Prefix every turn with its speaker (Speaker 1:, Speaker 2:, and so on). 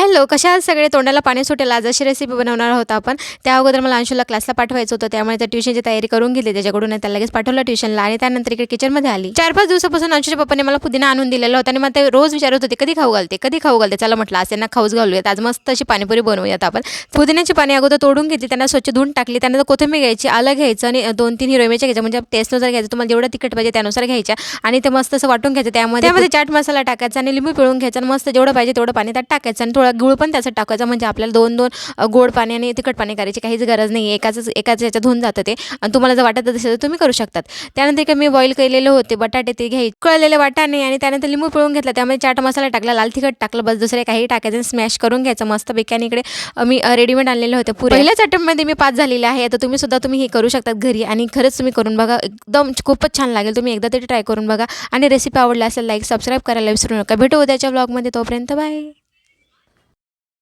Speaker 1: Hello, कशा आहात सगळे? तोंडाला पाणी सुटेल आज अशी रेसिपी बनवणार आहोत आपण. त्या अगोदर मला अंशूला क्लासला पाठवायचं होतं, त्यामुळे त्या ट्युशनची तयारी करून घेतली त्याच्याकडून. त्याला लगेच पाठवलं ट्युशनला आणि त्यानंतर इकडे किचनमध्ये आली. 4-5 दिवसापासून अंशूच्या पप्पांनी मला पुदिना आणून दिलेला होता आणि मग ते रोज विचारत होते, "कधी खाऊ घालते? कधी खाऊ घालते?" चला म्हटलं आज त्यांना खाऊच घालूयात. आज मस्त अशी पाणीपुरी बनवूयात आपण. पुदिन्याची पाने अगोदर तोडून घेतली, त्यांना स्वच्छ धुवून टाकली. त्यानंतर कोथिंबीर घ्यायची, आलं घ्यायचं आणि 2-3 हिरव्या मिरच्या घ्यायच्या, म्हणजे टेस्टनुसार घ्यायचं. तुम्हाला जेवढं तिखट पाहिजे त्यानुसार घ्यायच्या आणि ते मस्त असं वाटून घ्यायचं. त्यामध्ये चाट मसाला टाकायचा आणि लिंबू पिळून घ्यायचा आणि मस्त जेवढं पाहिजे तेवढं पाणी त्यात टाकायचं आणि थोडा गूळ पण त्याच्यात टाकायचा. म्हणजे आपल्याला 2-2 गोड पाणी आणि तिखट पाणी करायची काहीच गरज नाही आहे. एकाच याच्यात होऊन जातं ते आणि तुम्हाला जर वाटत असेल तर तुम्ही करू शकतात. त्यानंतर काय मी बॉईल केलेले होते बटाटे ते घ्यायचे, उकळलेले वाटाणे आणि त्यानंतर लिंबू पिळून घेतला. त्यामध्ये चाट मसाला टाकला, लाल तिखट टाकलं, बस दुसरे काही टाकायचं, स्मॅश करून घ्यायचं मस्तपैकी. आणि इकडे मी रेडीमेड आणलेले होते पुरे. पहिल्याच अटेम्प्टमध्ये मी पास झालेले आहे. आता तुम्ही हे करू शकतात घरी आणि खरंच तुम्ही करून बघा, एकदम खूपच छान लागेल. तुम्ही एकदा तरी ट्राय करून बघा आणि रेसिपी आवडली असेल लाईक सबस्क्राईब करायला विसरू नका. भेटू उद्याच्या ब्लॉगमध्ये, तोपर्यंत बाय.